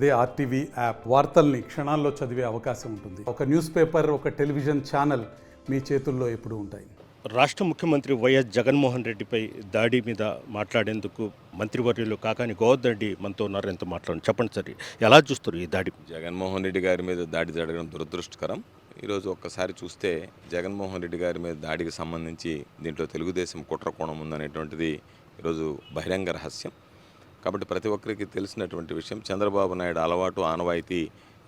అదే RTV app వార్తల్ని క్షణాల్లో చదివే అవకాశం ఉంటుంది. ఒక న్యూస్ పేపర్, ఒక టెలివిజన్ ఛానల్ మీ చేతుల్లో ఎప్పుడూ ఉంటాయి. రాష్ట్ర ముఖ్యమంత్రి వైఎస్ జగన్మోహన్ రెడ్డిపై దాడి మీద మాట్లాడేందుకు మంత్రివర్యులు కాకాని గోవర్ధన్ రెడ్డి మనతో ఉన్నారు. ఎంతో మాట్లాడండి, చెప్పండి సార్, ఎలా చూస్తారు ఈ దాడి? జగన్మోహన్ రెడ్డి గారి మీద దాడి జరగడం దురదృష్టకరం. ఈరోజు ఒక్కసారి చూస్తే జగన్మోహన్ రెడ్డి గారి మీద దాడికి సంబంధించి దీంట్లో తెలుగుదేశం కుట్ర కోణం ఉందనేటువంటిది ఈరోజు బహిరంగ రహస్యం. కాబట్టి ప్రతి ఒక్కరికి తెలిసినటువంటి విషయం, చంద్రబాబు నాయుడు అలవాటు ఆనవాయితీ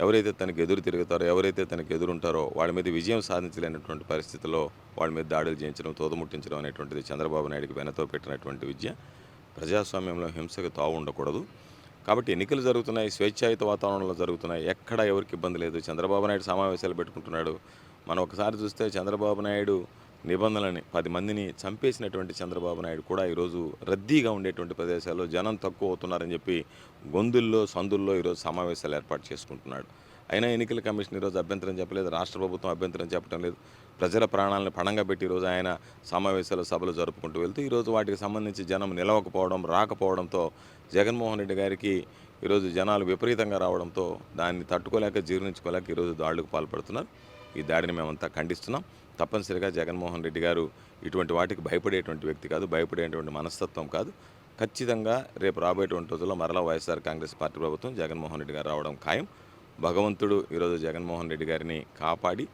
ఎవరైతే తనకు ఎదురు తిరుగుతారో, ఎవరైతే తనకు ఎదురుంటారో వాళ్ళ మీద విజయం సాధించలేనటువంటి పరిస్థితుల్లో వాళ్ళ మీద దాడులు చేయించడం, తోదముట్టించడం అనేటువంటిది చంద్రబాబు నాయుడికి వెనతో పెట్టినటువంటి విద్య. ప్రజాస్వామ్యంలో హింసకు తావు ఉండకూడదు. కాబట్టి ఎన్నికలు జరుగుతున్నాయి, స్వేచ్ఛాయుత వాతావరణంలో జరుగుతున్నాయి, ఎక్కడ ఎవరికి ఇబ్బంది లేదు. చంద్రబాబు నాయుడు సమావేశాలు పెట్టుకుంటున్నాడు. మనం ఒకసారి చూస్తే చంద్రబాబు నాయుడు నిబంధనలని 10 మందిని చంపేసినటువంటి చంద్రబాబు నాయుడు కూడా ఈరోజు రద్దీగా ఉండేటువంటి ప్రదేశాల్లో జనం తక్కువ అవుతున్నారని చెప్పి గొంతుల్లో సందుల్లో ఈరోజు సమావేశాలు ఏర్పాటు చేసుకుంటున్నాడు. అయినా ఎన్నికల కమిషన్ ఈరోజు అభ్యంతరం చెప్పలేదు, రాష్ట్ర ప్రభుత్వం అభ్యంతరం చెప్పడం లేదు. ప్రజల ప్రాణాలను పణంగా పెట్టి ఈరోజు ఆయన సమావేశాలు సభలు జరుపుకుంటూ వెళ్తూ ఈరోజు వాటికి సంబంధించి జనం నిలవకపోవడం, రాకపోవడంతో జగన్మోహన్ రెడ్డి గారికి ఈరోజు జనాలు విపరీతంగా రావడంతో దాన్ని తట్టుకోలేక, జీర్ణించుకోలేక ఈరోజు దాడులకు పాల్పడుతున్నారు. ఈ దాడిని మేమంతా ఖండిస్తున్నాం. తప్పనిసరిగా జగన్మోహన్ రెడ్డి గారు ఇటువంటి వాటికి భయపడేటువంటి వ్యక్తి కాదు, భయపడేటువంటి మనస్తత్వం కాదు. ఖచ్చితంగా రేపు రాబోయేటువంటి రోజుల్లో మరలా వైఎస్ఆర్ కాంగ్రెస్ పార్టీ ప్రభుత్వం జగన్మోహన్ రెడ్డి గారు రావడం ఖాయం. భగవంతుడు ఈరోజు జగన్మోహన్ రెడ్డి గారిని కాపాడి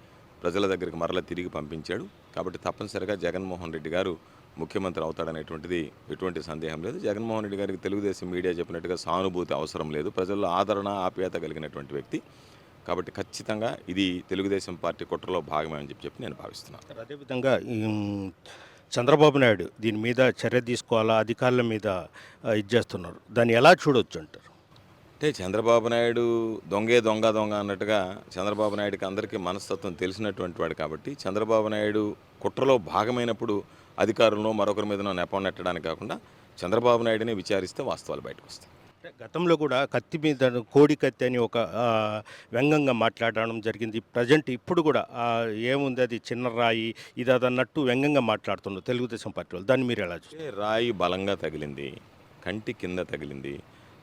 ప్రజల దగ్గరికి మరలా తిరిగి పంపించాడు. కాబట్టి తప్పనిసరిగా జగన్మోహన్ రెడ్డి గారు ముఖ్యమంత్రి అవుతాడనేటువంటిది ఎటువంటి సందేహం లేదు. జగన్మోహన్ రెడ్డి గారికి తెలుగుదేశం మీడియా చెప్పినట్టుగా సానుభూతి అవసరం లేదు. ప్రజల్లో ఆదరణ, ఆప్యాయత కలిగినటువంటి వ్యక్తి. కాబట్టి ఖచ్చితంగా ఇది తెలుగుదేశం పార్టీ కుట్రలో భాగమే అని చెప్పి నేను భావిస్తున్నాను. అదేవిధంగా చంద్రబాబు నాయుడు దీని మీద చర్య తీసుకోవాలా, అధికారుల మీద ఇది చేస్తున్నారు, దాన్ని ఎలా చూడొచ్చు అంటారు? అంటే చంద్రబాబు నాయుడు దొంగ అన్నట్టుగా చంద్రబాబు నాయుడికి అందరికీ మనస్తత్వం తెలిసినటువంటి వాడు. కాబట్టి చంద్రబాబు నాయుడు కుట్రలో భాగమైనప్పుడు అధికారులను మరొకరి మీద నెపం నెట్టడానికి కాకుండా చంద్రబాబు నాయుడిని విచారిస్తే వాస్తవాలు బయటకు వస్తాయి. గతంలో కూడా కత్తి మీద కోడి కత్తి అని ఒక వ్యంగ్యంగా మాట్లాడడం జరిగింది. ప్రజెంట్ ఇప్పుడు కూడా ఏముంది, అది చిన్న రాయి ఇది అదన్నట్టు వ్యంగ్యంగా మాట్లాడుతున్నారు తెలుగుదేశం పార్టీ వాళ్ళు. దాన్ని మీరు ఎలా చూస్తారు? రాయి బలంగా తగిలింది, కంటి కింద తగిలింది.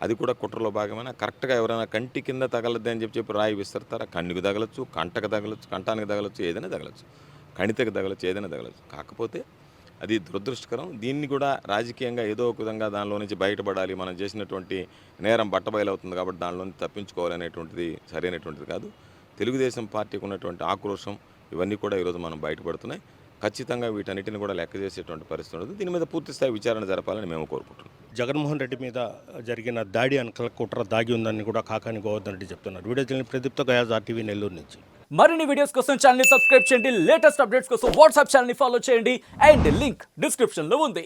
అది కూడా కుట్రలో భాగమైనా కరెక్ట్గా ఎవరైనా కంటి కింద తగలద్ది అని చెప్పి రాయి విస్తరతారా? కన్నుకు తగలచ్చు, కంటకు తగలచ్చు, కంఠానికి తగలచ్చు, ఏదైనా తగలచ్చు, కణితకు తగలచ్చు, ఏదైనా తగలచ్చు. కాకపోతే అది దురదృష్టకరం. దీన్ని కూడా రాజకీయంగా ఏదో ఒక విధంగా దానిలో నుంచి బయటపడాలి, మనం చేసినటువంటి నేరం బట్టబయలవుతుంది కాబట్టి దానిలో నుంచి తప్పించుకోవాలనేటువంటిది సరైనటువంటిది కాదు. తెలుగుదేశం పార్టీకి ఉన్నటువంటి ఆక్రోశం ఇవన్నీ కూడా ఈరోజు మనం బయటపడుతున్నాయి. ఖచ్చితంగా వీటన్నిటిని కూడా లెక్క చేసేటువంటి పరిస్థితి ఉండదు. దీని మీద పూర్తిస్థాయి విచారణ జరపాలని మేము కోరుకుంటున్నాం. జగన్మోహన్ రెడ్డి మీద జరిగిన దాడి అనుకల కుట్ర దాగి ఉందని కూడా కాకాని గోవర్ధన్ రెడ్డి చెప్తున్నారు. వీడియో జరిగిన ప్రదీప్తో గయాజ్, ఆర్టీవీ నెల్లూరు నుంచి. మరిన్ని వీడియోస్ కోసం ఛానల్ ని సబ్స్క్రైబ్ చేయండి. లేటెస్ట్ అప్డేట్స్ కోసం వాట్సాప్ ఛానల్ ని ఫాలో చేయండి. అండ్ లింక్ డిస్క్రిప్షన్ లో ఉంది.